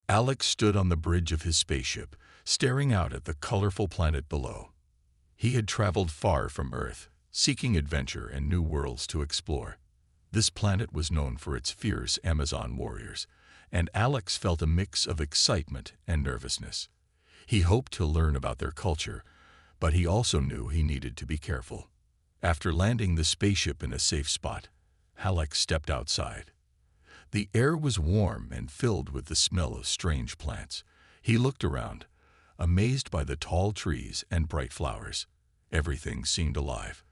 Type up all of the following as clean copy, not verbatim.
Alex stood on the bridge of his spaceship, staring out at the colorful planet below. He had traveled far from Earth, seeking adventure and new worlds to explore. This planet was known for its fierce Amazon warriors, and Alex felt a mix of excitement and nervousness. He hoped to learn about their culture, but he also knew he needed to be careful. After landing the spaceship in a safe spot, Alex stepped outside. The air was warm and filled with the smell of strange plants. He looked around, amazed by the tall trees and bright flowers. Everything seemed alive,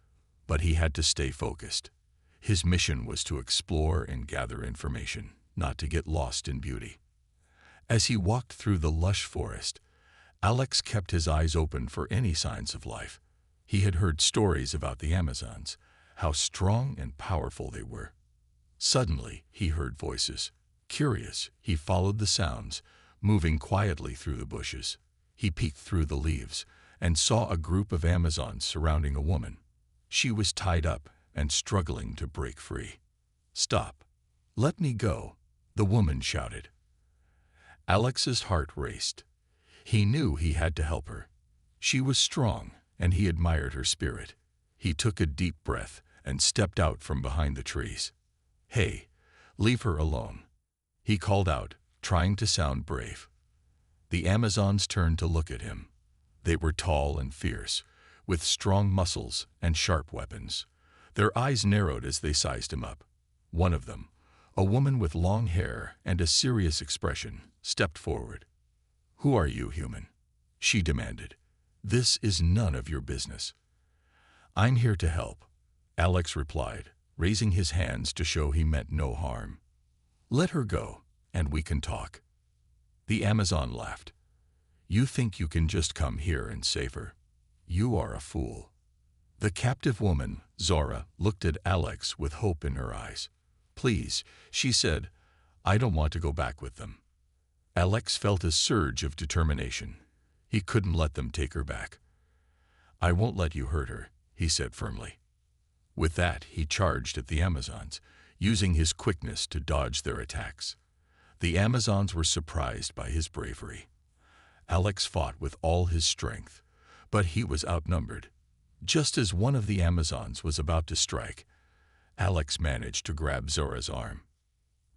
but he had to stay focused. His mission was to explore and gather information, not to get lost in beauty. As he walked through the lush forest, Alex kept his eyes open for any signs of life. He had heard stories about the Amazons, how strong and powerful they were. Suddenly, he heard voices. Curious, he followed the sounds, moving quietly through the bushes. He peeked through the leaves and saw a group of Amazons surrounding a woman. She was tied up and struggling to break free. "Stop! Let me go!" the woman shouted. Alex's heart raced. He knew he had to help her. She was strong, and he admired her spirit. He took a deep breath and stepped out from behind the trees. "Hey, leave her alone," he called out, trying to sound brave. The Amazons turned to look at him. They were tall and fierce, with strong muscles and sharp weapons. Their eyes narrowed as they sized him up. One of them, a woman with long hair and a serious expression, stepped forward. "Who are you, human?" she demanded. "This is none of your business." "I'm here to help," Alex replied, raising his hands to show he meant no harm. "Let her go, and we can talk." The Amazon laughed. "You think you can just come here and save her? You are a fool." The captive woman, Zora, looked at Alex with hope in her eyes. "Please," she said, "I don't want to go back with them." Alex felt a surge of determination. He couldn't let them take her back. "I won't let you hurt her," he said firmly. With that, he charged at the Amazons, using his quickness to dodge their attacks. The Amazons were surprised by his bravery. Alex fought with all his strength, but he was outnumbered. Just as one of the Amazons was about to strike, Alex managed to grab Zora's arm.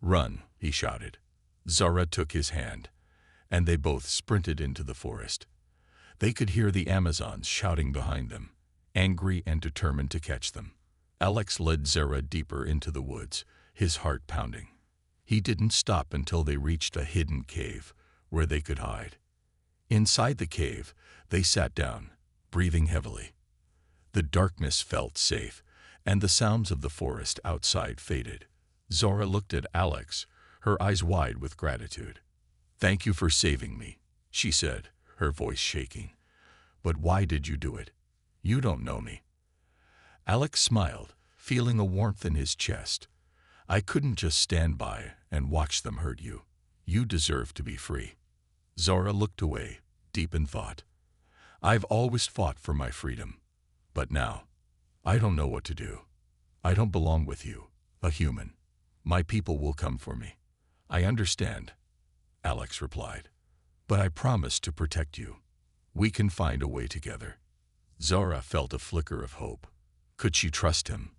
"Run," he shouted. Zora took his hand, and they both sprinted into the forest. They could hear the Amazons shouting behind them, angry and determined to catch them. Alex led Zora deeper into the woods, his heart pounding. He didn't stop until they reached a hidden cave where they could hide. Inside the cave, they sat down, breathing heavily. The darkness felt safe, and the sounds of the forest outside faded. Zora looked at Alex, her eyes wide with gratitude. "Thank you for saving me," she said, her voice shaking. "But why did you do it? You don't know me." Alex smiled, feeling a warmth in his chest. "I couldn't just stand by and watch them hurt you. You deserve to be free." Zora looked away, deep in thought. "I've always fought for my freedom, but now, I don't know what to do. I don't belong with you, a human. My people will come for me." "I understand," Alex replied, "but I promise to protect you. We can find a way together." Zora felt a flicker of hope. Could she trust him?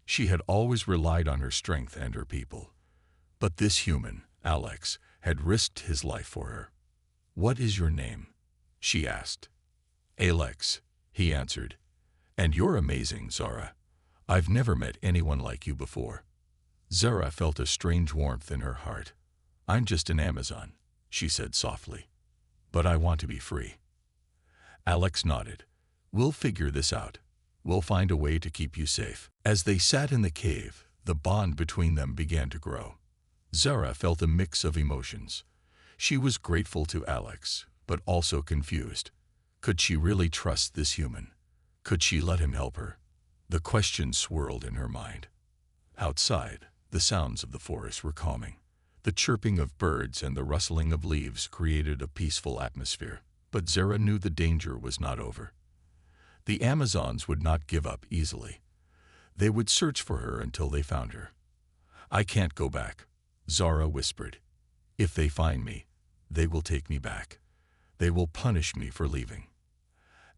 She had always relied on her strength and her people. But this human, Alex, had risked his life for her. "What is your name?" she asked. "Alex," he answered. "And you're amazing, Zora. I've never met anyone like you before." Zora felt a strange warmth in her heart. "I'm just an Amazon," she said softly. "But I want to be free." Alex nodded. "We'll figure this out. We'll find a way to keep you safe." As they sat in the cave, the bond between them began to grow. Zora felt a mix of emotions. She was grateful to Alex, but also confused. Could she really trust this human? Could she let him help her? The question swirled in her mind. Outside, the sounds of the forest were calming. The chirping of birds and the rustling of leaves created a peaceful atmosphere, but Zora knew the danger was not over. The Amazons would not give up easily. They would search for her until they found her. "I can't go back," Zora whispered. "If they find me, They will take me back. They will punish me for leaving.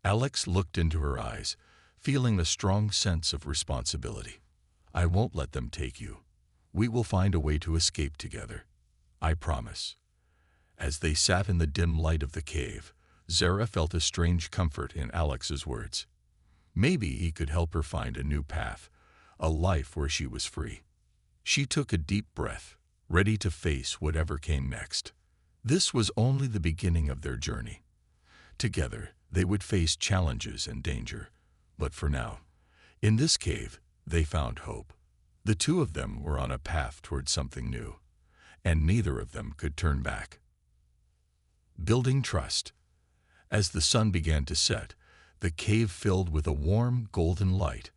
Alex looked into her eyes, feeling a strong sense of responsibility. I won't let them take you. We will find a way to escape together. I promise. As they sat in the dim light of the cave, Zara felt a strange comfort in Alex's words. Maybe he could help her find a new path, a life where she was free. She took a deep breath, ready to face whatever came next. This was only the beginning of their journey. Together, they would face challenges and danger. But for now, in this cave, they found hope. The two of them were on a path toward something new, and neither of them could turn back. Building trust. As the sun began to set, the cave filled with a warm, golden light.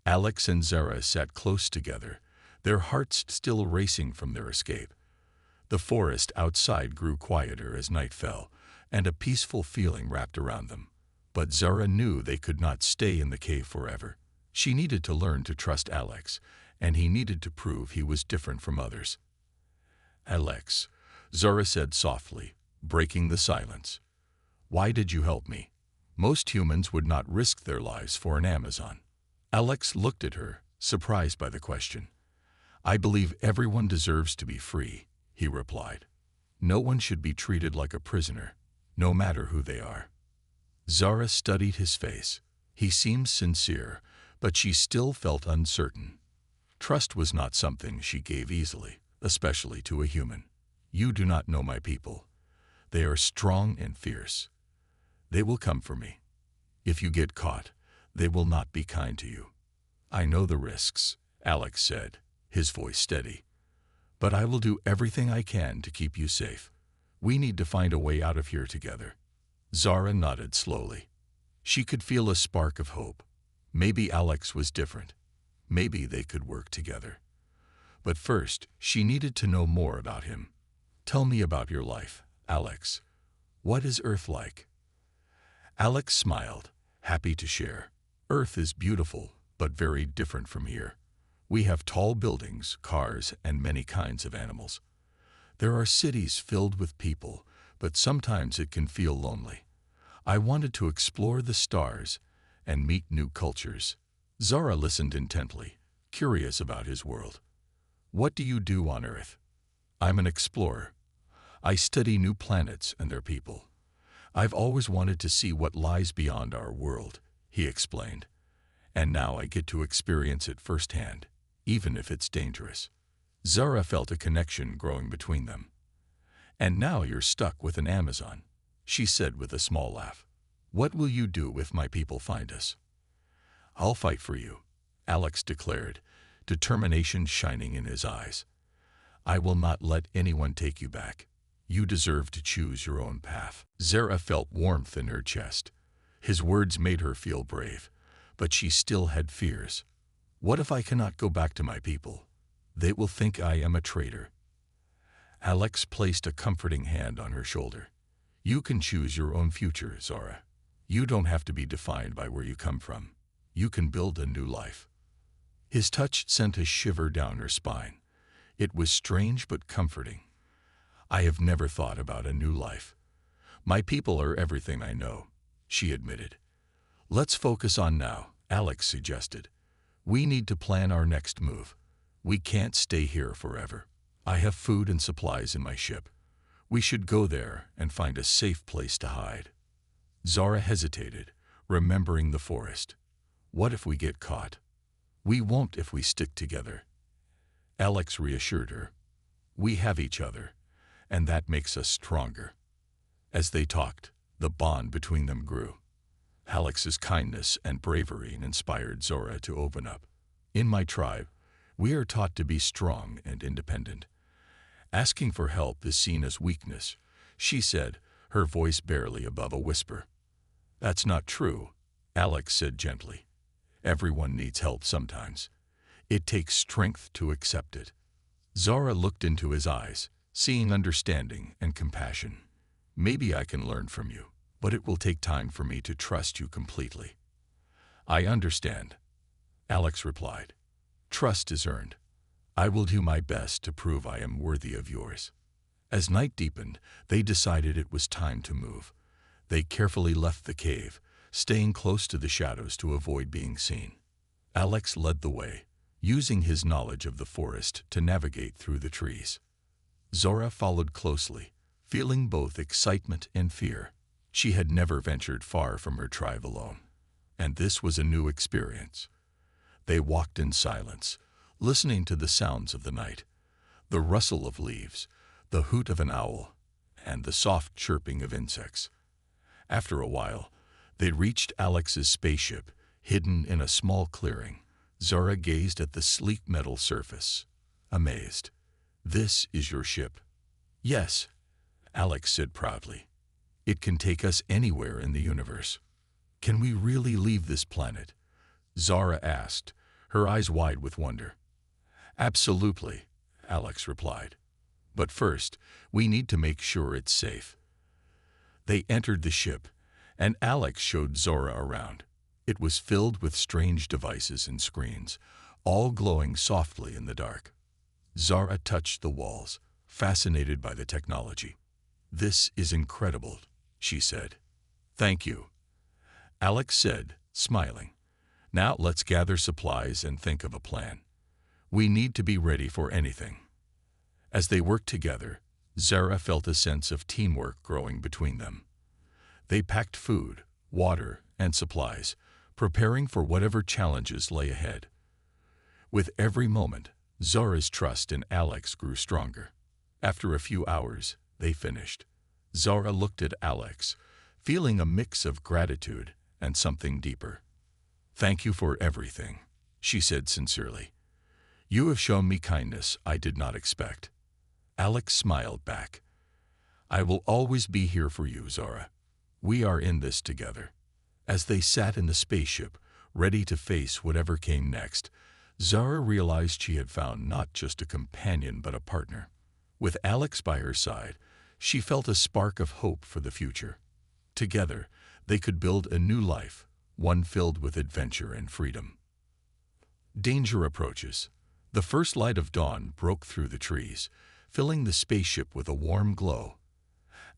Alex and Zara sat close together, their hearts still racing from their escape. The forest outside grew quieter as night fell, and a peaceful feeling wrapped around them. But Zara knew they could not stay in the cave forever. She needed to learn to trust Alex, and he needed to prove he was different from others. Alex, Zara said softly, breaking the silence. Why did you help me? Most humans would not risk their lives for an Amazon. Alex looked at her, surprised by the question. I believe everyone deserves to be free, he replied. No one should be treated like a prisoner, no matter who they are. Zara studied his face. He seemed sincere, but she still felt uncertain. Trust was not something she gave easily, especially to a human. You do not know my people. They are strong and fierce. They will come for me. If you get caught, they will not be kind to you. I know the risks, Alex said, his voice steady. But I will do everything I can to keep you safe. We need to find a way out of here together. Zara nodded slowly. She could feel a spark of hope. Maybe Alex was different. Maybe they could work together. But first, she needed to know more about him. Tell me about your life, Alex. What is Earth like? Alex smiled, happy to share. Earth is beautiful, but very different from here. We have tall buildings, cars, and many kinds of animals. There are cities filled with people, but sometimes it can feel lonely. I wanted to explore the stars and meet new cultures. Zara listened intently, curious about his world. What do you do on Earth? I'm an explorer. I study new planets and their people. I've always wanted to see what lies beyond our world, he explained. And now I get to experience it firsthand, even if it's dangerous. Zara felt a connection growing between them. And now you're stuck with an Amazon, she said with a small laugh. What will you do if my people find us? I'll fight for you, Alex declared, determination shining in his eyes. I will not let anyone take you back. You deserve to choose your own path. Zara felt warmth in her chest. His words made her feel brave, but she still had fears. What if I cannot go back to my people? They will think I am a traitor. Alex placed a comforting hand on her shoulder. You can choose your own future, Zara. You don't have to be defined by where you come from. You can build a new life. His touch sent a shiver down her spine. It was strange but comforting. I have never thought about a new life. My people are everything I know, she admitted. Let's focus on now, Alex suggested. We need to plan our next move. We can't stay here forever. I have food and supplies in my ship. We should go there and find a safe place to hide. Zara hesitated, remembering the forest. What if we get caught? We won't if we stick together. Alex reassured her. We have each other, and that makes us stronger. As they talked, the bond between them grew. Alex's kindness and bravery inspired Zara to open up. In my tribe, we are taught to be strong and independent. Asking for help is seen as weakness, she said, her voice barely above a whisper. That's not true, Alex said gently. Everyone needs help sometimes. It takes strength to accept it. Zara looked into his eyes, seeing understanding and compassion. Maybe I can learn from you, but it will take time for me to trust you completely. I understand, Alex replied. Trust is earned. I will do my best to prove I am worthy of yours. As night deepened, they decided it was time to move. They carefully left the cave, staying close to the shadows to avoid being seen. Alex led the way, using his knowledge of the forest to navigate through the trees. Zora followed closely, feeling both excitement and fear. She had never ventured far from her tribe alone, and this was a new experience. They walked in silence, listening to the sounds of the night, the rustle of leaves, the hoot of an owl, and the soft chirping of insects. After a while, they reached Alex's spaceship, hidden in a small clearing. Zora gazed at the sleek metal surface, amazed. "This is your ship?" "Yes," Alex said proudly. "It can take us anywhere in the universe." "Can we really leave this planet?" Zara asked, her eyes wide with wonder. "Absolutely," Alex replied. "But first, we need to make sure it's safe." They entered the ship, and Alex showed Zora around. It was filled with strange devices and screens, all glowing softly in the dark. Zara touched the walls, fascinated by the technology. "This is incredible," she said. "Thank you," Alex said, smiling. "Now let's gather supplies and think of a plan. We need to be ready for anything." As they worked together, Zara felt a sense of teamwork growing between them. They packed food, water, and supplies, preparing for whatever challenges lay ahead. With every moment, Zara's trust in Alex grew stronger. After a few hours, they finished. Zara looked at Alex, feeling a mix of gratitude and something deeper. "Thank you for everything," she said sincerely. "You have shown me kindness I did not expect." Alex smiled back. "I will always be here for you, Zara. We are in this together." As they sat in the spaceship, ready to face whatever came next, Zara realized she had found not just a companion but a partner. With Alex by her side, she felt a spark of hope for the future. Together, they could build a new life, one filled with adventure and freedom. Danger approaches. The first light of dawn broke through the trees, filling the spaceship with a warm glow.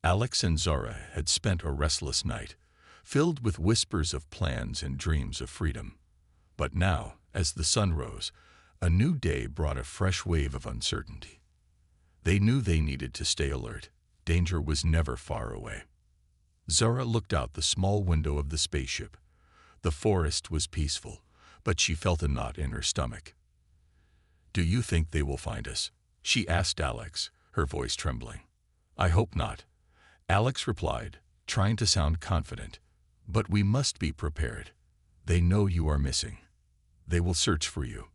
Alex and Zara had spent a restless night, filled with whispers of plans and dreams of freedom. But now, as the sun rose, a new day brought a fresh wave of uncertainty. They knew they needed to stay alert. Danger was never far away. Zara looked out the small window of the spaceship. The forest was peaceful, but she felt a knot in her stomach. "Do you think they will find us?" she asked Alex, her voice trembling. "I hope not," Alex replied, trying to sound confident. "But we must be prepared. They know you are missing. They will search for you."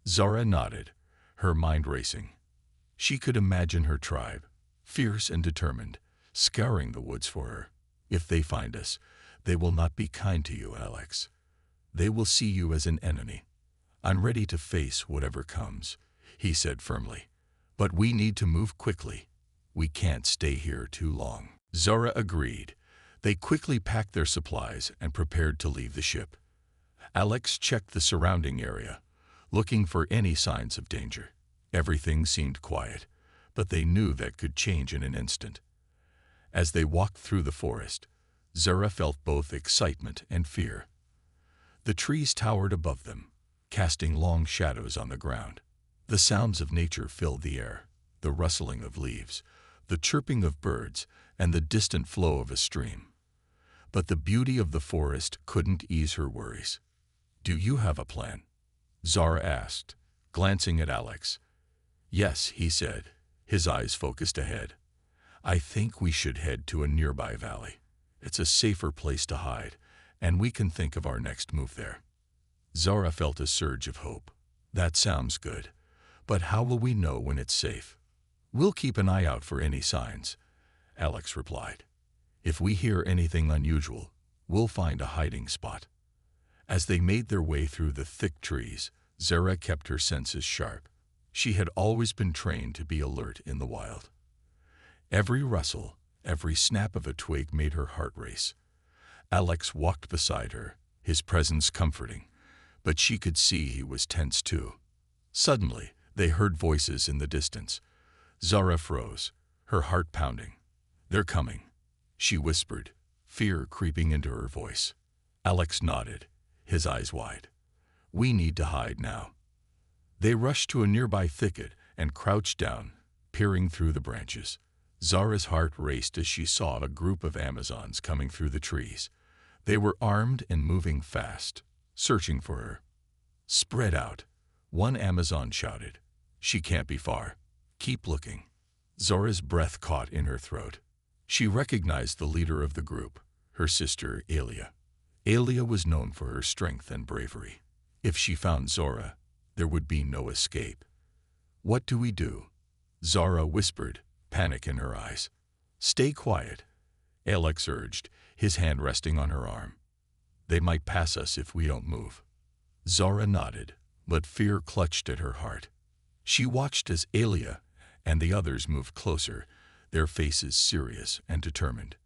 Zara nodded, her mind racing. She could imagine her tribe, fierce and determined, scouring the woods for her. "If they find us, they will not be kind to you, Alex. They will see you as an enemy." "I'm ready to face whatever comes," he said firmly. "But we need to move quickly. We can't stay here too long." Zara agreed. They quickly packed their supplies and prepared to leave the ship. Alex checked the surrounding area, looking for any signs of danger. Everything seemed quiet, but they knew that could change in an instant. As they walked through the forest, Zara felt both excitement and fear. The trees towered above them, casting long shadows on the ground. The sounds of nature filled the air, the rustling of leaves, the chirping of birds, and the distant flow of a stream. But the beauty of the forest couldn't ease her worries. "Do you have a plan?" Zara asked, glancing at Alex. "Yes," he said, his eyes focused ahead. "I think we should head to a nearby valley. It's a safer place to hide, and we can think of our next move there." Zara felt a surge of hope. "That sounds good, but how will we know when it's safe?" "We'll keep an eye out for any signs," Alex replied. "If we hear anything unusual, we'll find a hiding spot." As they made their way through the thick trees, Zara kept her senses sharp. She had always been trained to be alert in the wild. Every rustle, every snap of a twig made her heart race. Alex walked beside her, his presence comforting, but she could see he was tense too. Suddenly, they heard voices in the distance. Zara froze, her heart pounding. "They're coming," she whispered, fear creeping into her voice. Alex nodded, his eyes wide. "We need to hide now." They rushed to a nearby thicket and crouched down, peering through the branches. Zara's heart raced as she saw a group of Amazons coming through the trees. They were armed and moving fast, searching for her. "Spread out," one Amazon shouted. "She can't be far. Keep looking." Zara's breath caught in her throat. She recognized the leader of the group, her sister Alia. Alia was known for her strength and bravery. If she found Zora, there would be no escape. "What do we do?" Zara whispered, panic in her eyes. "Stay quiet," Alex urged, his hand resting on her arm. "They might pass us if we don't move." Zara nodded, but fear clutched at her heart. She watched as Alia and the others moved closer, their faces serious and determined.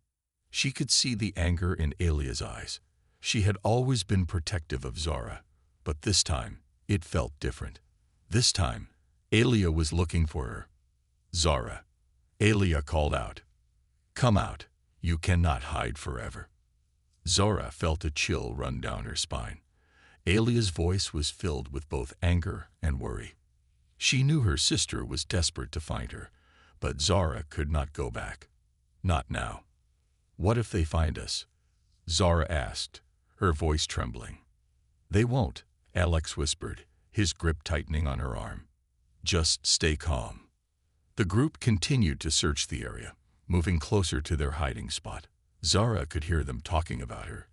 She could see the anger in Alia's eyes. She had always been protective of Zara, but this time it felt different. This time, Alia was looking for her. "Zara," Alia called out. "Come out. You cannot hide forever." Zara felt a chill run down her spine. Alia's voice was filled with both anger and worry. She knew her sister was desperate to find her, but Zara could not go back. Not now. "What if they find us?" Zara asked, her voice trembling. "They won't," Alex whispered, his grip tightening on her arm. "Just stay calm." The group continued to search the area, moving closer to their hiding spot. Zara could hear them talking about her,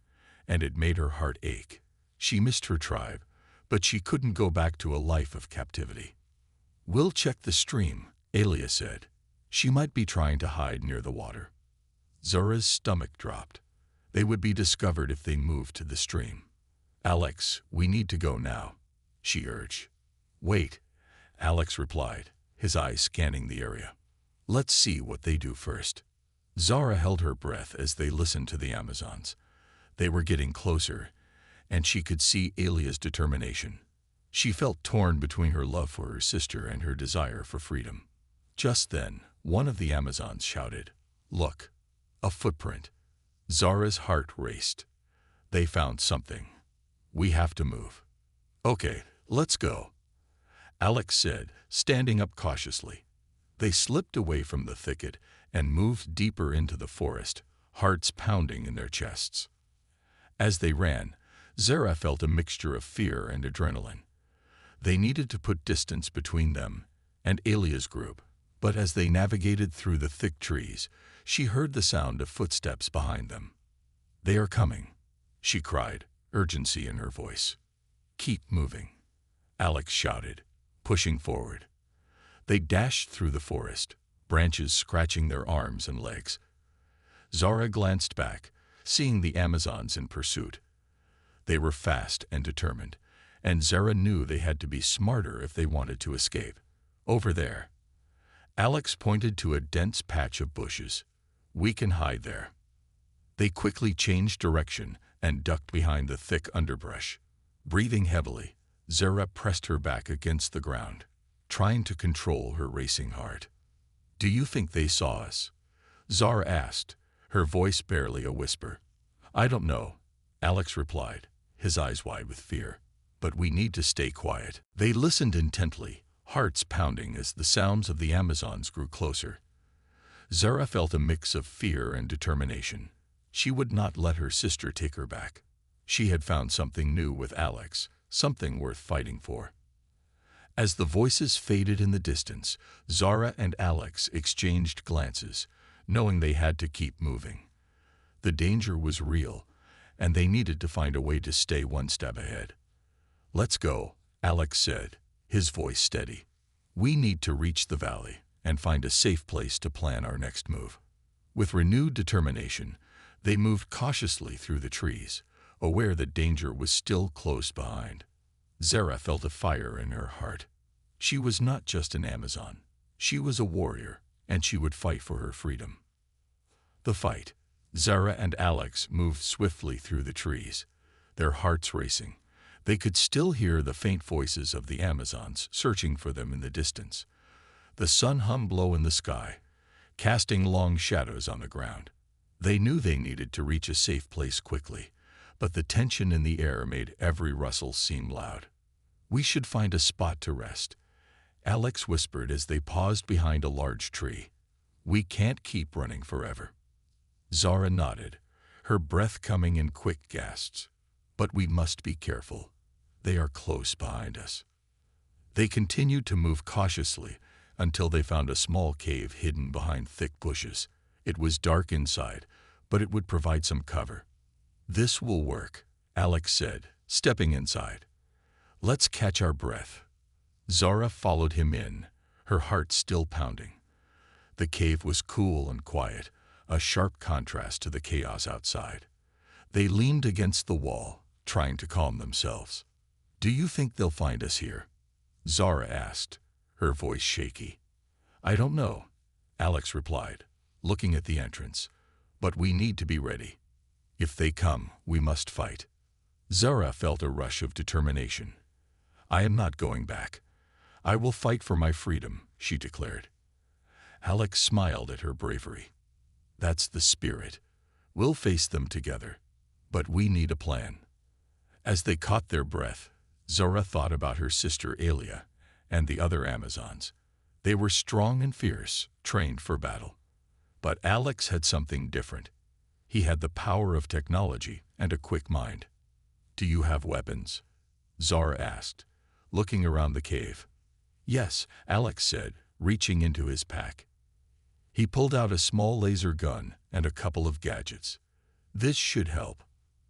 and it made her heart ache. She missed her tribe, but she couldn't go back to a life of captivity. "We'll check the stream," Alia said. "She might be trying to hide near the water." Zara's stomach dropped. They would be discovered if they moved to the stream. "Alex, we need to go now," she urged. "Wait," Alex replied, his eyes scanning the area. "Let's see what they do first." Zara held her breath as they listened to the Amazons. They were getting closer, and she could see Alia's determination. She felt torn between her love for her sister and her desire for freedom. Just then, one of the Amazons shouted, "Look, a footprint." Zara's heart raced. They found something. "We have to move." "Okay, let's go," Alex said, standing up cautiously. They slipped away from the thicket and moved deeper into the forest, hearts pounding in their chests. As they ran, Zara felt a mixture of fear and adrenaline. They needed to put distance between them and Alia's group, but as they navigated through the thick trees, she heard the sound of footsteps behind them. "They are coming," she cried, urgency in her voice. "Keep moving," Alex shouted, pushing forward. They dashed through the forest, branches scratching their arms and legs. Zara glanced back, seeing the Amazons in pursuit. They were fast and determined, and Zara knew they had to be smarter if they wanted to escape. "Over there." Alex pointed to a dense patch of bushes. "We can hide there." They quickly changed direction and ducked behind the thick underbrush. Breathing heavily, Zara pressed her back against the ground, trying to control her racing heart. "Do you think they saw us?" Zara asked, her voice barely a whisper. "I don't know," Alex replied, his eyes wide with fear. "But we need to stay quiet." They listened intently, hearts pounding as the sounds of the Amazons grew closer. Zara felt a mix of fear and determination. She would not let her sister take her back. She had found something new with Alex, something worth fighting for. As the voices faded in the distance, Zara and Alex exchanged glances, knowing they had to keep moving. The danger was real, and they needed to find a way to stay one step ahead. "Let's go," Alex said, his voice steady. "We need to reach the valley and find a safe place to plan our next move." With renewed determination, they moved cautiously through the trees, aware that danger was still close behind. Zara felt a fire in her heart. She was not just an Amazon. She was a warrior, and she would fight for her freedom. The fight. Zara and Alex moved swiftly through the trees, their hearts racing. They could still hear the faint voices of the Amazons searching for them in the distance. The sun hummed low in the sky, casting long shadows on the ground. They knew they needed to reach a safe place quickly, but the tension in the air made every rustle seem loud. "We should find a spot to rest," Alex whispered as they paused behind a large tree. "We can't keep running forever." Zara nodded, her breath coming in quick gasps. "But we must be careful. They are close behind us." They continued to move cautiously until they found a small cave hidden behind thick bushes. It was dark inside, but it would provide some cover. "This will work," Alex said, stepping inside. "Let's catch our breath." Zara followed him in, her heart still pounding. The cave was cool and quiet, a sharp contrast to the chaos outside. They leaned against the wall, trying to calm themselves. "Do you think they'll find us here?" Zara asked, her voice shaky. "I don't know," Alex replied, looking at the entrance. "But we need to be ready. If they come, we must fight." Zara felt a rush of determination. "I am not going back. I will fight for my freedom," she declared. Alex smiled at her bravery. "That's the spirit. We'll face them together. But we need a plan." As they caught their breath, Zara thought about her sister Alia and the other Amazons. They were strong and fierce, trained for battle. But Alex had something different. He had the power of technology and a quick mind. "Do you have weapons?" Zara asked, looking around the cave. "Yes," Alex said, reaching into his pack. He pulled out a small laser gun and a couple of gadgets. "This should help.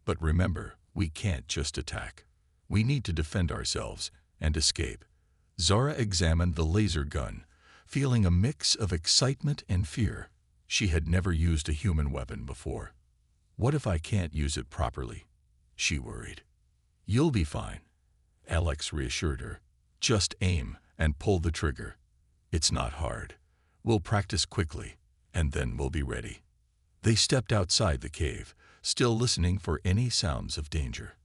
But remember, we can't just attack. We need to defend ourselves and escape." Zara examined the laser gun, feeling a mix of excitement and fear. She had never used a human weapon before. "What if I can't use it properly?" she worried. "You'll be fine," Alex reassured her. "Just aim and pull the trigger. It's not hard. We'll practice quickly, and then we'll be ready." They stepped outside the cave, still listening for any sounds of danger.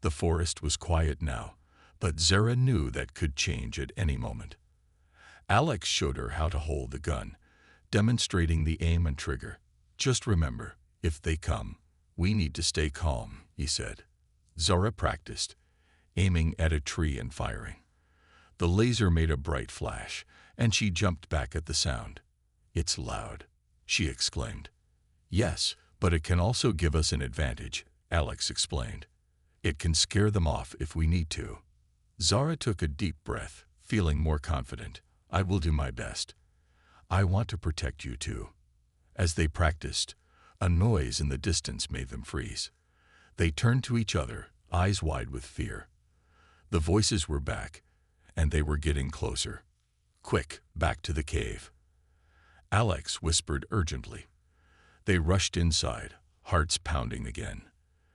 The forest was quiet now, but Zara knew that could change at any moment. Alex showed her how to hold the gun, demonstrating the aim and trigger. "Just remember, if they come, we need to stay calm," he said. Zara practiced, aiming at a tree and firing. The laser made a bright flash, and she jumped back at the sound. "It's loud," she exclaimed. "Yes, but it can also give us an advantage," Alex explained. "It can scare them off if we need to." Zara took a deep breath, feeling more confident. "I will do my best. I want to protect you too." As they practiced, a noise in the distance made them freeze. They turned to each other, eyes wide with fear. The voices were back, and they were getting closer. "Quick, back to the cave," Alex whispered urgently. They rushed inside, hearts pounding again.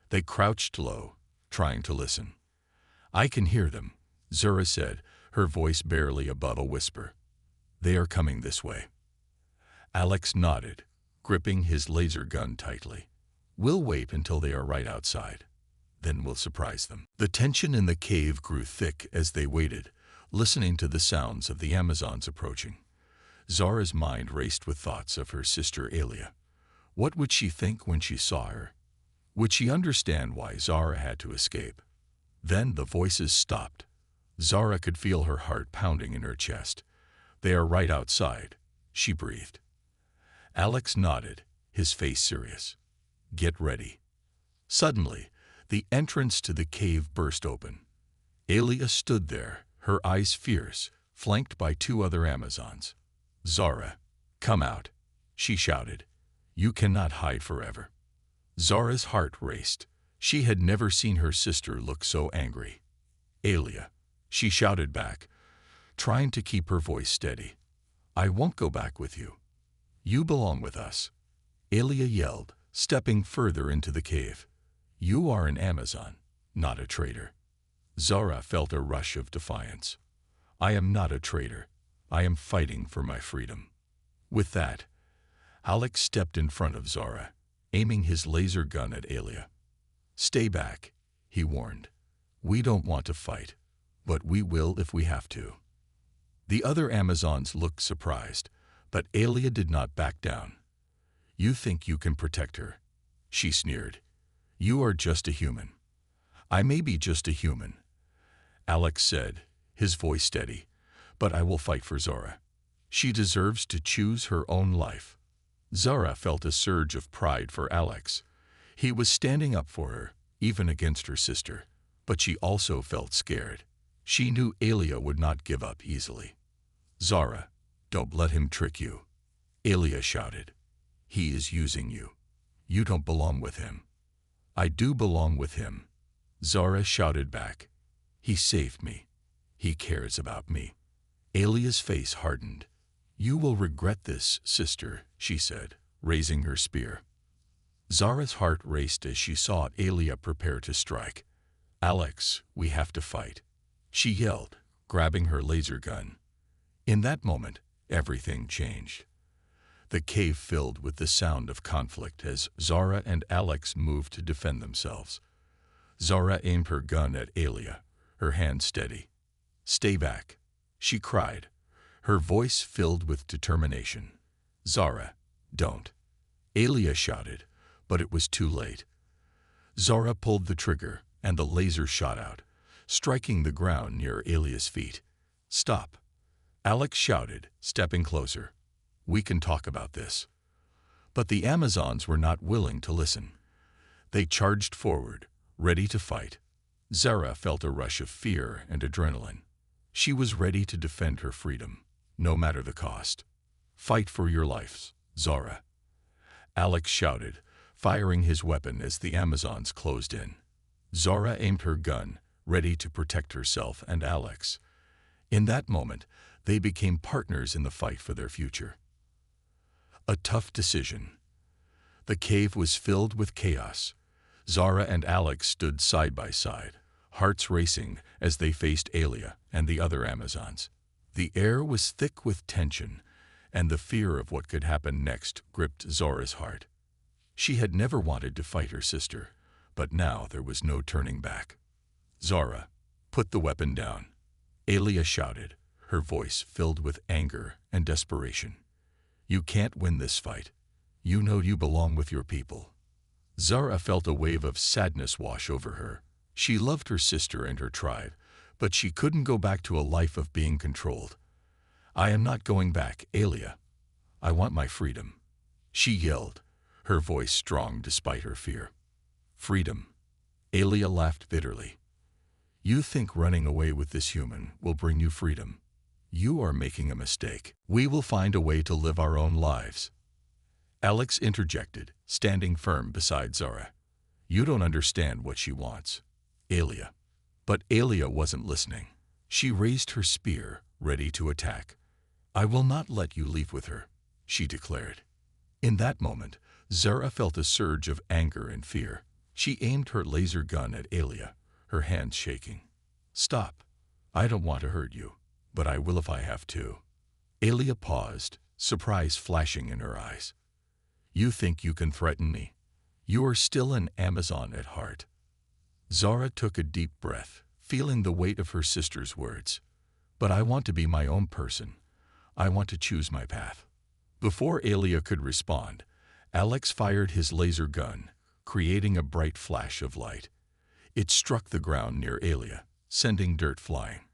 They crouched low, trying to listen. "I can hear them," Zara said, her voice barely above a whisper. "They are coming this way." Alex nodded, gripping his laser gun tightly. "We'll wait until they are right outside. Then we'll surprise them." The tension in the cave grew thick as they waited, listening to the sounds of the Amazons approaching. Zara's mind raced with thoughts of her sister Alia. What would she think when she saw her? Would she understand why Zara had to escape? Then the voices stopped. Zara could feel her heart pounding in her chest. "They are right outside," she breathed. Alex nodded, his face serious. "Get ready." Suddenly, the entrance to the cave burst open. Alia stood there, her eyes fierce, flanked by two other Amazons. "Zara, come out," she shouted. "You cannot hide forever." Zara's heart raced. She had never seen her sister look so angry. "Alia," she shouted back, trying to keep her voice steady. "I won't go back with you. You belong with us," Alia yelled, stepping further into the cave. "You are an Amazon, not a traitor." Zara felt a rush of defiance. "I am not a traitor. I am fighting for my freedom." With that, Alex stepped in front of Zara, aiming his laser gun at Alia. "Stay back," he warned. "We don't want to fight, but we will if we have to." The other Amazons looked surprised, But Alia did not back down. "You think you can protect her?" she sneered. "You are just a human." "I may be just a human," Alex said, his voice steady, "but I will fight for Zora. She deserves to choose her own life." Zara felt a surge of pride for Alex. He was standing up for her, even against her sister. But she also felt scared. She knew Alia would not give up easily. "Zara, don't let him trick you," Alia shouted. "He is using you. You don't belong with him." "I do belong with him," Zara shouted back. "He saved me. He cares about me." Alia's face hardened. "You will regret this, sister," she said, raising her spear. Zara's heart raced as she saw Alia prepare to strike. "Alex, we have to fight," she yelled, grabbing her laser gun. In that moment, everything changed. The cave filled with the sound of conflict as Zara and Alex moved to defend themselves. Zara aimed her gun at Alia, her hand steady. "Stay back," she cried, her voice filled with determination. "Zara, don't," Alia shouted, but it was too late. Zara pulled the trigger, and the laser shot out, striking the ground near Alia's feet. "Stop," Alex shouted, stepping closer. "We can talk about this." But the Amazons were not willing to listen. They charged forward, ready to fight. Zara felt a rush of fear and adrenaline. She was ready to defend her freedom, no matter the cost. "Fight for your lives, Zara," Alex shouted, firing his weapon as the Amazons closed in. Zara aimed her gun, ready to protect herself and Alex. In that moment, they became partners in the fight for their future. A tough decision. The cave was filled with chaos. Zara and Alex stood side by side, hearts racing as they faced Alia and the other Amazons. The air was thick with tension, and the fear of what could happen next gripped Zora's heart. She had never wanted to fight her sister, but now there was no turning back. "Zora, put the weapon down," Alia shouted, her voice filled with anger and desperation. "You can't win this fight. You know you belong with your people." Zara felt a wave of sadness wash over her. She loved her sister and her tribe, but she couldn't go back to a life of being controlled. "I am not going back, Alia. I want my freedom," she yelled, her voice strong despite her fear. "Freedom," Alia laughed bitterly. "You think running away with this human will bring you freedom? You are making a mistake. We will find a way to live our own lives." Alex interjected, standing firm beside Zara. "You don't understand what she wants, Alia." But Alia wasn't listening. She raised her spear, ready to attack. "I will not let you leave with her," she declared. In that moment, Zara felt a surge of anger and fear. She aimed her laser gun at Alia, her hands shaking. "Stop. I don't want to hurt you, but I will if I have to." Alia paused, surprise flashing in her eyes. "You think you can threaten me? You are still an Amazon at heart." Zara took a deep breath, feeling the weight of her sister's words. "But I want to be my own person. I want to choose my path." Before Alia could respond, Alex fired his laser gun, creating a bright flash of light. It struck the ground near Alia, sending dirt flying.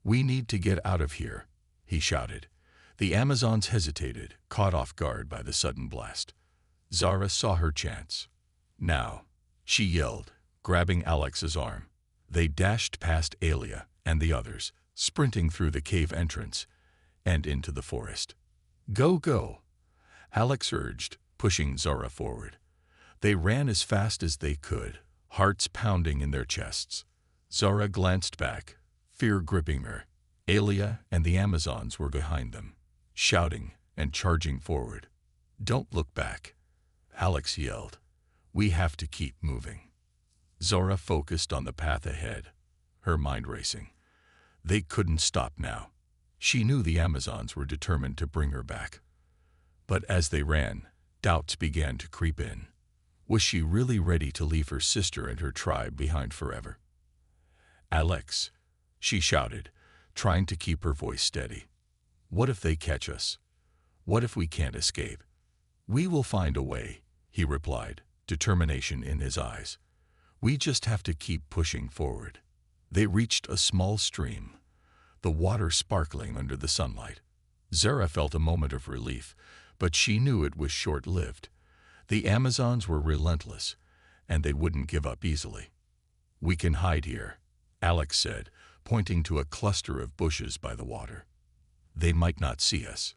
"We need to get out of here," he shouted. The Amazons hesitated, caught off guard by the sudden blast. Zara saw her chance. "Now," she yelled, grabbing Alex's arm. They dashed past Alia and the others, sprinting through the cave entrance and into the forest. "Go, go," Alex urged, pushing Zara forward. They ran as fast as they could, hearts pounding in their chests. Zara glanced back, fear gripping her. Alia and the Amazons were behind them, shouting and charging forward. "Don't look back," Alex yelled. "We have to keep moving." Zara focused on the path ahead, her mind racing. They couldn't stop now. She knew the Amazons were determined to bring her back. But as they ran, doubts began to creep in. Was she really ready to leave her sister and her tribe behind forever? "Alex," she shouted, trying to keep her voice steady. "What if they catch us? What if we can't escape? We will find a way, he replied, determination in his eyes. We just have to keep pushing forward. They reached a small stream, the water sparkling under the sunlight. Zara felt a moment of relief, but she knew it was short-lived. The Amazons were relentless, and they wouldn't give up easily. We can hide here, Alex said, pointing to a cluster of bushes by the water. They might not see us.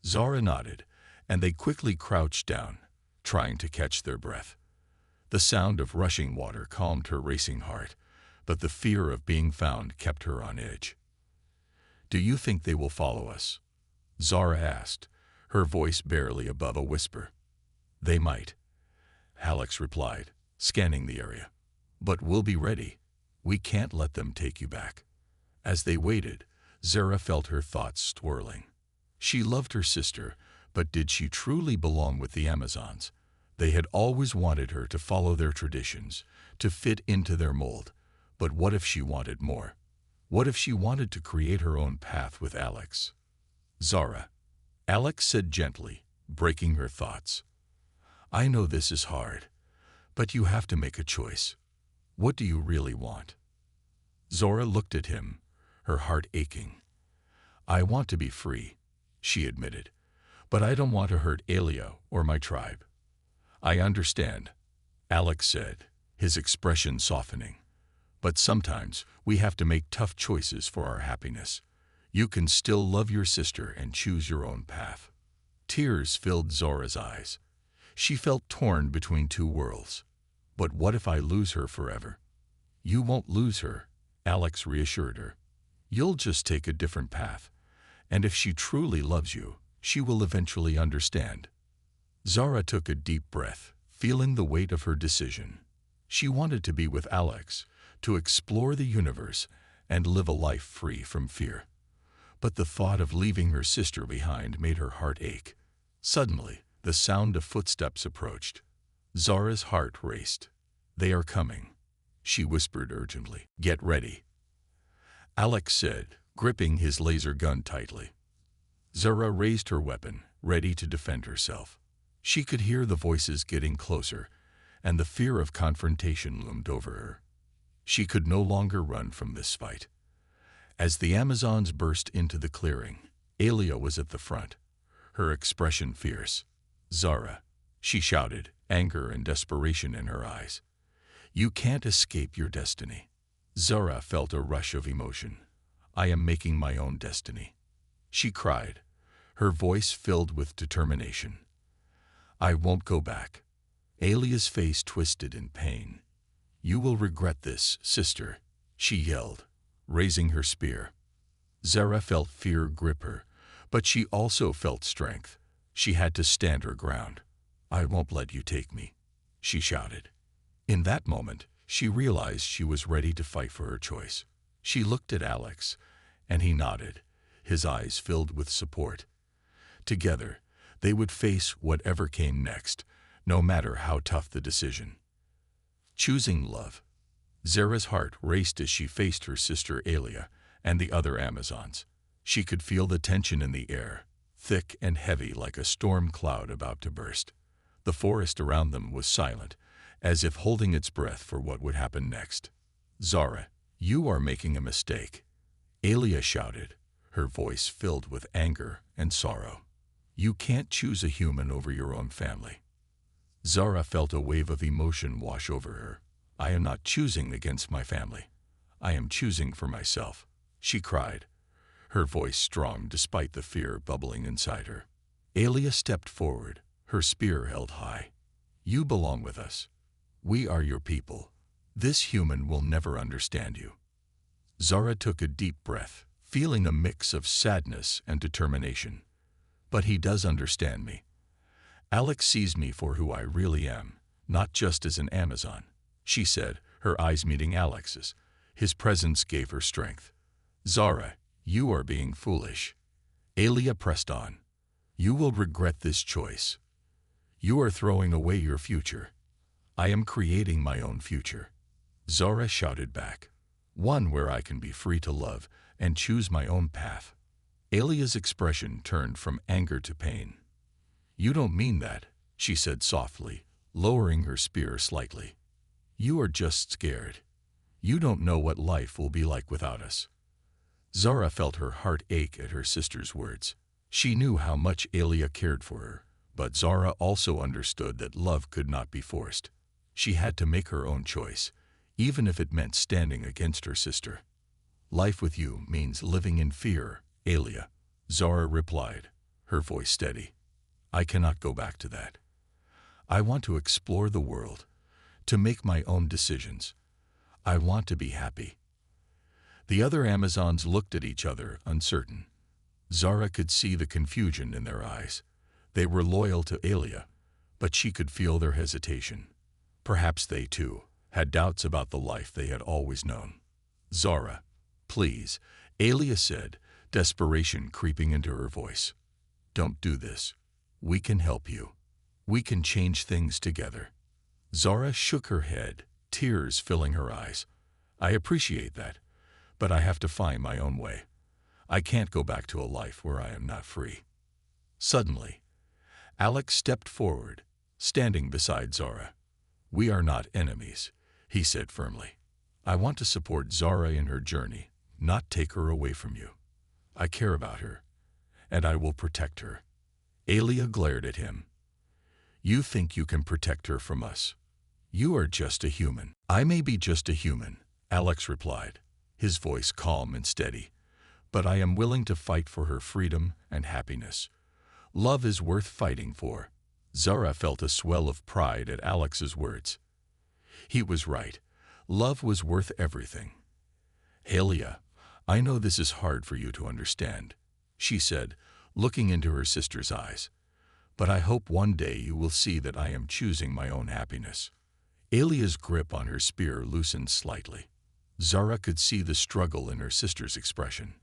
Zara nodded, and they quickly crouched down, trying to catch their breath. The sound of rushing water calmed her racing heart, but the fear of being found kept her on edge. Do you think they will follow us? Zara asked, her voice barely above a whisper. They might, Alex replied, scanning the area. But we'll be ready. We can't let them take you back. As they waited, Zara felt her thoughts swirling. She loved her sister, but did she truly belong with the Amazons? They had always wanted her to follow their traditions, to fit into their mold. But what if she wanted more? What if she wanted to create her own path with Alex? Zara, Alex said gently, breaking her thoughts. I know this is hard, but you have to make a choice. What do you really want? Zara looked at him, her heart aching. I want to be free, she admitted, but I don't want to hurt Alia or my tribe. I understand, Alex said, his expression softening. But sometimes we have to make tough choices for our happiness. You can still love your sister and choose your own path. Tears filled Zora's eyes. She felt torn between two worlds. But what if I lose her forever? You won't lose her, Alex reassured her. You'll just take a different path. And if she truly loves you, she will eventually understand. Zara took a deep breath, feeling the weight of her decision. She wanted to be with Alex, to explore the universe and live a life free from fear. But the thought of leaving her sister behind made her heart ache. Suddenly, the sound of footsteps approached. Zara's heart raced. They are coming, she whispered urgently. Get ready, Alex said, gripping his laser gun tightly. Zara raised her weapon, ready to defend herself. She could hear the voices getting closer, and the fear of confrontation loomed over her. She could no longer run from this fight. As the Amazons burst into the clearing, Alia was at the front, her expression fierce. Zara, she shouted, anger and desperation in her eyes. You can't escape your destiny. Zara felt a rush of emotion. I am making my own destiny, she cried, her voice filled with determination. I won't go back. Alia's face twisted in pain. You will regret this, sister, she yelled, raising her spear. Zara felt fear grip her, but she also felt strength. She had to stand her ground. I won't let you take me, she shouted. In that moment, she realized she was ready to fight for her choice. She looked at Alex, and he nodded, his eyes filled with support. Together, they would face whatever came next, no matter how tough the decision. Choosing love. Zara's heart raced as she faced her sister Alia and the other Amazons. She could feel the tension in the air, thick and heavy like a storm cloud about to burst. The forest around them was silent, as if holding its breath for what would happen next. Zara, you are making a mistake, Alia shouted, her voice filled with anger and sorrow. You can't choose a human over your own family. Zara felt a wave of emotion wash over her. I am not choosing against my family. I am choosing for myself, she cried, her voice strong despite the fear bubbling inside her. Alia stepped forward, her spear held high. You belong with us. We are your people. This human will never understand you. Zara took a deep breath, feeling a mix of sadness and determination. But he does understand me. Alex sees me for who I really am, not just as an Amazon, she said, her eyes meeting Alex's. His presence gave her strength. Zara, you are being foolish. Alia pressed on. You will regret this choice. You are throwing away your future. I am creating my own future. Zara shouted back. One where I can be free to love and choose my own path. Alia's expression turned from anger to pain. "You don't mean that," she said softly, lowering her spear slightly. "You are just scared. You don't know what life will be like without us." Zara felt her heart ache at her sister's words. She knew how much Alia cared for her, but Zara also understood that love could not be forced. She had to make her own choice, even if it meant standing against her sister. "Life with you means living in fear, Alia," Zara replied, her voice steady. "I cannot go back to that. I want to explore the world, to make my own decisions. I want to be happy." The other Amazons looked at each other, uncertain. Zara could see the confusion in their eyes. They were loyal to Alia, but she could feel their hesitation. Perhaps they, too, had doubts about the life they had always known. "Zara, please," Alia said, desperation creeping into her voice. "Don't do this. We can help you. We can change things together." Zara shook her head, tears filling her eyes. "I appreciate that, but I have to find my own way. I can't go back to a life where I am not free." Suddenly, Alex stepped forward, standing beside Zara. "We are not enemies," he said firmly. "I want to support Zara in her journey, not take her away from you. I care about her, and I will protect her." Alia glared at him. "You think you can protect her from us? You are just a human." "I may be just a human," Alex replied, his voice calm and steady, "but I am willing to fight for her freedom and happiness. Love is worth fighting for." Zara felt a swell of pride at Alex's words. He was right. Love was worth everything. "Alia, I know this is hard for you to understand," she said, looking into her sister's eyes. "But I hope one day you will see that I am choosing my own happiness." Alia's grip on her spear loosened slightly. Zara could see the struggle in her sister's expression.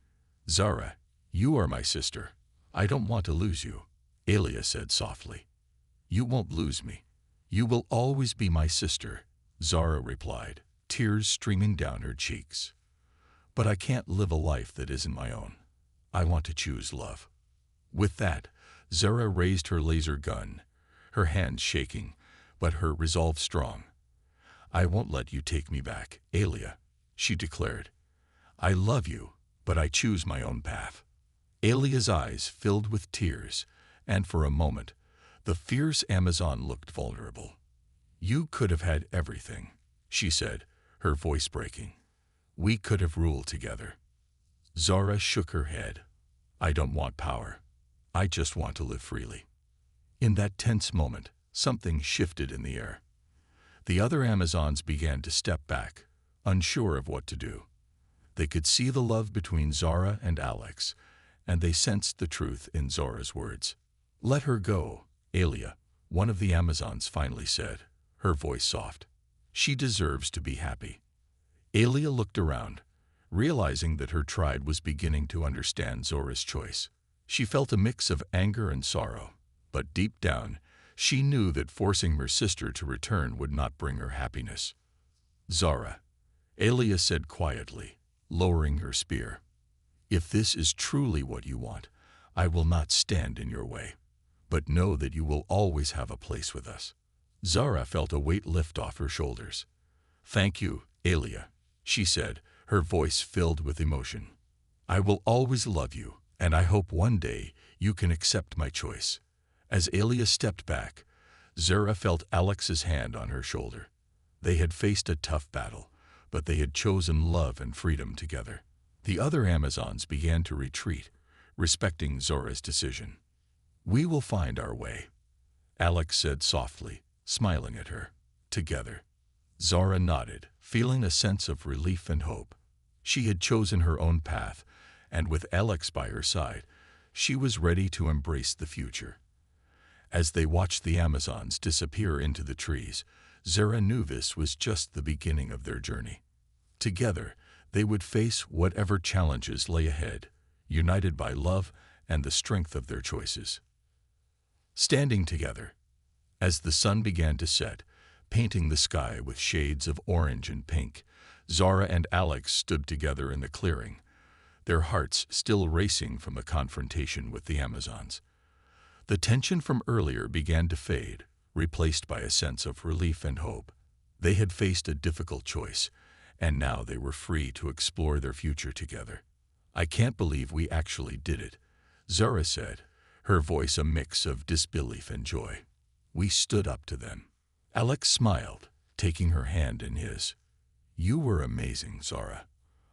"Zara, you are my sister. I don't want to lose you," Alia said softly. "You won't lose me. You will always be my sister," Zara replied, tears streaming down her cheeks. "But I can't live a life that isn't my own. I want to choose love." With that, Zara raised her laser gun, her hands shaking, but her resolve strong. "I won't let you take me back, Alia," she declared. "I love you, but I choose my own path." Alia's eyes filled with tears, and for a moment, the fierce Amazon looked vulnerable. "You could have had everything," she said, her voice breaking. "We could have ruled together." Zara shook her head. "I don't want power. I just want to live freely." In that tense moment, something shifted in the air. The other Amazons began to step back, unsure of what to do. They could see the love between Zara and Alex, and they sensed the truth in Zara's words. "Let her go, Alia," one of the Amazons finally said, her voice soft. "She deserves to be happy." Alia looked around, realizing that her tribe was beginning to understand Zora's choice. She felt a mix of anger and sorrow, but deep down, she knew that forcing her sister to return would not bring her happiness. "Zara," Alia said quietly, lowering her spear, "if this is truly what you want, I will not stand in your way. But know that you will always have a place with us." Zara felt a weight lift off her shoulders. "Thank you, Alia," she said, her voice filled with emotion. "I will always love you, and I hope one day you can accept my choice." As Alia stepped back, Zara felt Alex's hand on her shoulder. They had faced a tough battle, but they had chosen love and freedom together. The other Amazons began to retreat, respecting Zora's decision. "We will find our way," Alex said softly, smiling at her. "Together." Zara nodded, feeling a sense of relief and hope. She had chosen her own path, and with Alex by her side, she was ready to embrace the future. As they watched the Amazons disappear into the trees, Zara knew this was just the beginning of their journey. Together, they would face whatever challenges lay ahead, united by love and the strength of their choices. Standing together, as the sun began to set, painting the sky with shades of orange and pink, Zara and Alex stood together in the clearing, their hearts still racing from the confrontation with the Amazons. The tension from earlier began to fade, replaced by a sense of relief and hope. They had faced a difficult choice, and now they were free to explore their future together. "I can't believe we actually did it," Zara said, her voice a mix of disbelief and joy. "We stood up to them." Alex smiled, taking her hand in his. "You were amazing, Zara.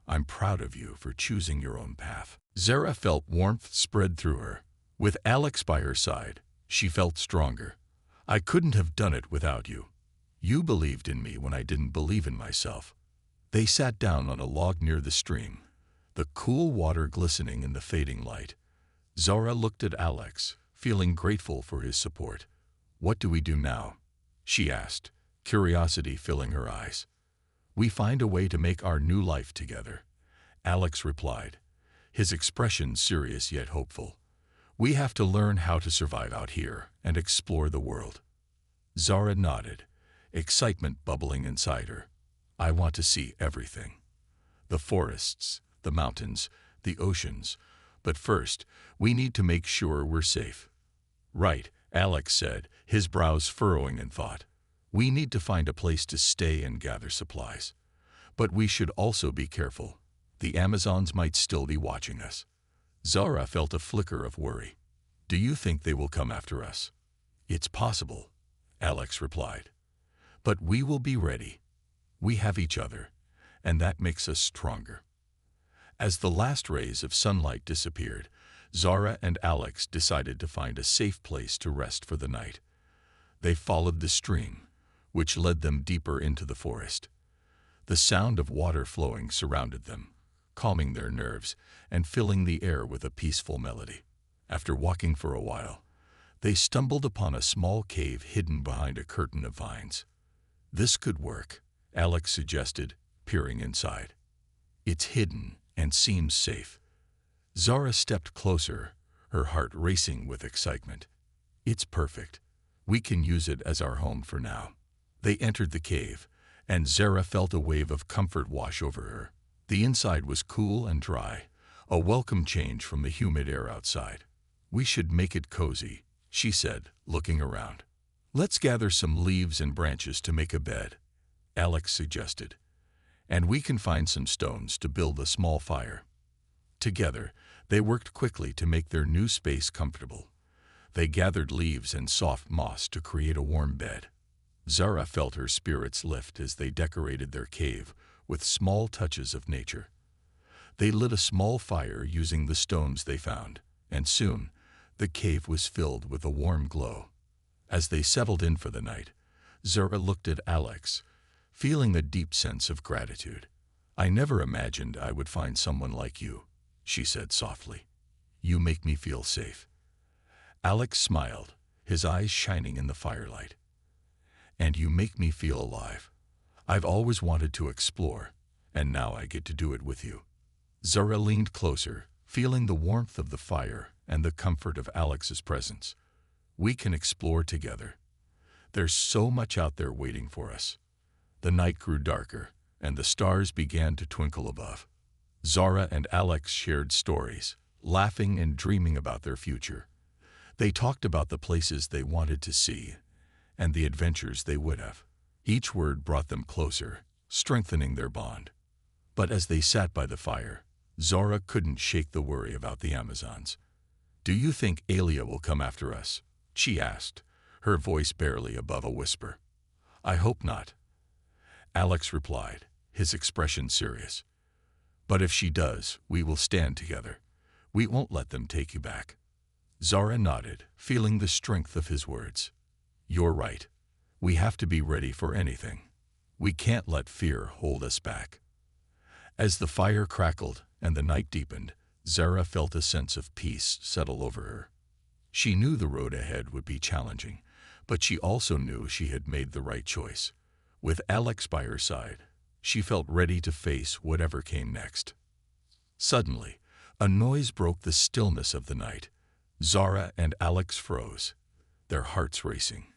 I'm proud of you for choosing your own path." Zara felt warmth spread through her. With Alex by her side, she felt stronger. "I couldn't have done it without you. You believed in me when I didn't believe in myself." They sat down on a log near the stream, the cool water glistening in the fading light. Zara looked at Alex, feeling grateful for his support. "What do we do now?" she asked, curiosity filling her eyes. "We find a way to make our new life together," Alex replied, his expression serious yet hopeful. "We have to learn how to survive out here and explore the world." Zara nodded, excitement bubbling inside her. "I want to see everything. The forests, the mountains, the oceans. But first, we need to make sure we're safe." "Right," Alex said, his brows furrowing in thought. "We need to find a place to stay and gather supplies. But we should also be careful. The Amazons might still be watching us." Zara felt a flicker of worry. "Do you think they will come after us?" "It's possible," Alex replied. "But we will be ready. We have each other, and that makes us stronger." As the last rays of sunlight disappeared, Zara and Alex decided to find a safe place to rest for the night. They followed the stream, which led them deeper into the forest. The sound of water flowing surrounded them, calming their nerves and filling the air with a peaceful melody. After walking for a while, they stumbled upon a small cave hidden behind a curtain of vines. "This could work," Alex suggested, peering inside. "It's hidden and seems safe." Zara stepped closer, her heart racing with excitement. "It's perfect. We can use it as our home for now." They entered the cave, and Zara felt a wave of comfort wash over her. The inside was cool and dry, a welcome change from the humid air outside. "We should make it cozy," she said, looking around. "Let's gather some leaves and branches to make a bed," Alex suggested. "And we can find some stones to build a small fire." Together, they worked quickly to make their new space comfortable. They gathered leaves and soft moss to create a warm bed. Zara felt her spirits lift as they decorated their cave with small touches of nature. They lit a small fire using the stones they found, and soon the cave was filled with a warm glow. As they settled in for the night, Zara looked at Alex, feeling a deep sense of gratitude. "I never imagined I would find someone like you," she said softly. "You make me feel safe." Alex smiled, his eyes shining in the firelight. "And you make me feel alive. I've always wanted to explore, and now I get to do it with you." Zara leaned closer, feeling the warmth of the fire and the comfort of Alex's presence. "We can explore together. There's so much out there waiting for us." The night grew darker, and the stars began to twinkle above. Zara and Alex shared stories, laughing and dreaming about their future. They talked about the places they wanted to see and the adventures they would have. Each word brought them closer, strengthening their bond. But as they sat by the fire, Zara couldn't shake the worry about the Amazons. "Do you think Alia will come after us?" she asked, her voice barely above a whisper. "I hope not," Alex replied, his expression serious. "But if she does, we will stand together. We won't let them take you back." Zara nodded, feeling the strength of his words. "You're right. We have to be ready for anything. We can't let fear hold us back." As the fire crackled and the night deepened, Zara felt a sense of peace settle over her. She knew the road ahead would be challenging, but she also knew she had made the right choice. With Alex by her side, she felt ready to face whatever came next. Suddenly, a noise broke the stillness of the night. Zara and Alex froze, their hearts racing.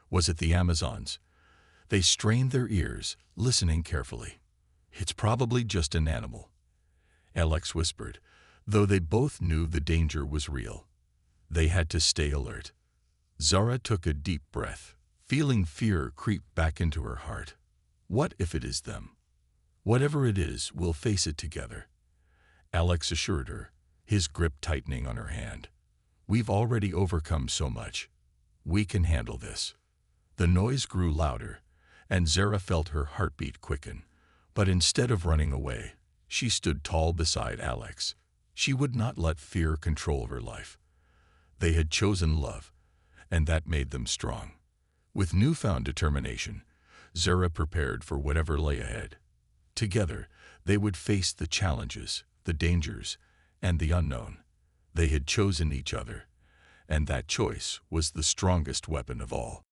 Was it the Amazons? They strained their ears, listening carefully. "It's probably just an animal," Alex whispered, though they both knew the danger was real. They had to stay alert. Zara took a deep breath, feeling fear creep back into her heart. What if it is them? Whatever it is, we'll face it together, Alex assured her, his grip tightening on her hand. We've already overcome so much. We can handle this. The noise grew louder, and Zara felt her heartbeat quicken. But instead of running away, she stood tall beside Alex. She would not let fear control her life. They had chosen love, and that made them strong. With newfound determination, Zara prepared for whatever lay ahead. Together, they would face the challenges, the dangers, and the unknown. They had chosen each other, and that choice was the strongest weapon of all.